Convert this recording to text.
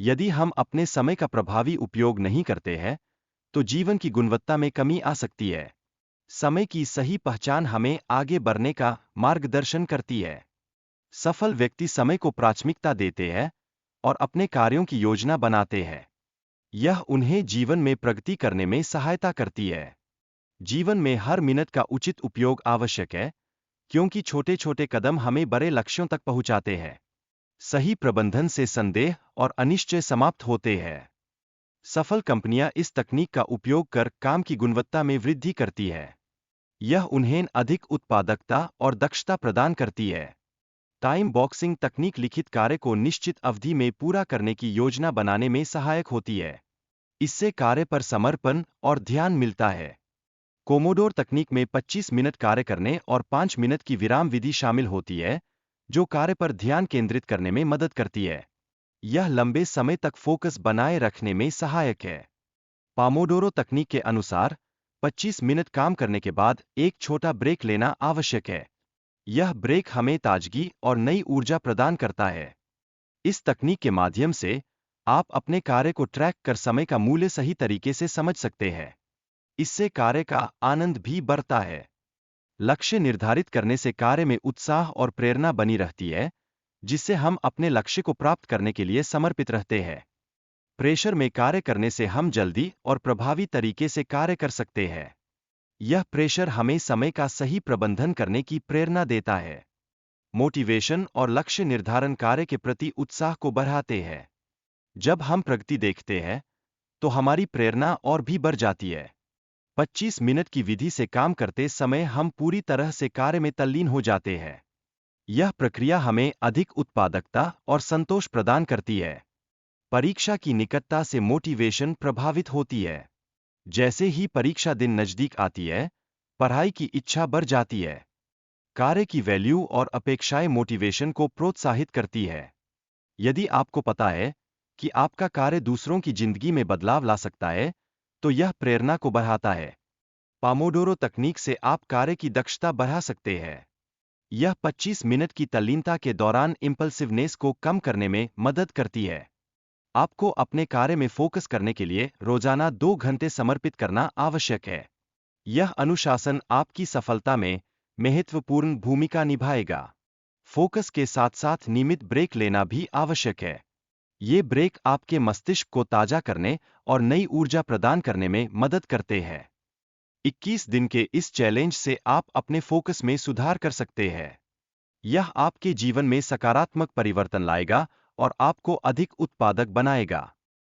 यदि हम अपने समय का प्रभावी उपयोग नहीं करते हैं, तो जीवन की गुणवत्ता में कमी आ सकती है। समय की सही पहचान हमें आगे बढ़ने का मार्गदर्शन करती है। सफल व्यक्ति समय को प्राथमिकता देते हैं और अपने कार्यों की योजना बनाते हैं। यह उन्हें जीवन में प्रगति करने में सहायता करती है। जीवन में हर मिनट का उचित उपयोग आवश्यक है, क्योंकि छोटे छोटे कदम हमें बड़े लक्ष्यों तक पहुंचाते हैं। सही प्रबंधन से संदेह और अनिश्चय समाप्त होते हैं। सफल कंपनियां इस तकनीक का उपयोग कर काम की गुणवत्ता में वृद्धि करती है। यह उन्हें अधिक उत्पादकता और दक्षता प्रदान करती है। टाइम बॉक्सिंग तकनीक लिखित कार्य को निश्चित अवधि में पूरा करने की योजना बनाने में सहायक होती है। इससे कार्य पर समर्पण और ध्यान मिलता है। कोमोडोर तकनीक में 25 मिनट कार्य करने और 5 मिनट की विराम विधि शामिल होती है, जो कार्य पर ध्यान केंद्रित करने में मदद करती है। यह लंबे समय तक फोकस बनाए रखने में सहायक है। पामोडोरो तकनीक के अनुसार 25 मिनट काम करने के बाद एक छोटा ब्रेक लेना आवश्यक है। यह ब्रेक हमें ताजगी और नई ऊर्जा प्रदान करता है। इस तकनीक के माध्यम से आप अपने कार्य को ट्रैक कर समय का मूल्य सही तरीके से समझ सकते हैं। इससे कार्य का आनंद भी बढ़ता है। लक्ष्य निर्धारित करने से कार्य में उत्साह और प्रेरणा बनी रहती है, जिससे हम अपने लक्ष्य को प्राप्त करने के लिए समर्पित रहते हैं। प्रेशर में कार्य करने से हम जल्दी और प्रभावी तरीके से कार्य कर सकते हैं। यह प्रेशर हमें समय का सही प्रबंधन करने की प्रेरणा देता है। मोटिवेशन और लक्ष्य निर्धारण कार्य के प्रति उत्साह को बढ़ाते हैं। जब हम प्रगति देखते हैं, तो हमारी प्रेरणा और भी बढ़ जाती है। 25 मिनट की विधि से काम करते समय हम पूरी तरह से कार्य में तल्लीन हो जाते हैं। यह प्रक्रिया हमें अधिक उत्पादकता और संतोष प्रदान करती है। परीक्षा की निकटता से मोटिवेशन प्रभावित होती है। जैसे ही परीक्षा दिन नजदीक आती है, पढ़ाई की इच्छा बढ़ जाती है। कार्य की वैल्यू और अपेक्षाएं मोटिवेशन को प्रोत्साहित करती है। यदि आपको पता है कि आपका कार्य दूसरों की जिंदगी में बदलाव ला सकता है, तो यह प्रेरणा को बढ़ाता है। पामोडोरो तकनीक से आप कार्य की दक्षता बढ़ा सकते हैं। यह 25 मिनट की तल्लीनता के दौरान इंपल्सिवनेस को कम करने में मदद करती है। आपको अपने कार्य में फोकस करने के लिए रोजाना 2 घंटे समर्पित करना आवश्यक है। यह अनुशासन आपकी सफलता में महत्वपूर्ण भूमिका निभाएगा। फोकस के साथ साथ नियमित ब्रेक लेना भी आवश्यक है। ये ब्रेक आपके मस्तिष्क को ताजा करने और नई ऊर्जा प्रदान करने में मदद करते हैं। 21 दिन के इस चैलेंज से आप अपने फोकस में सुधार कर सकते हैं। यह आपके जीवन में सकारात्मक परिवर्तन लाएगा और आपको अधिक उत्पादक बनाएगा।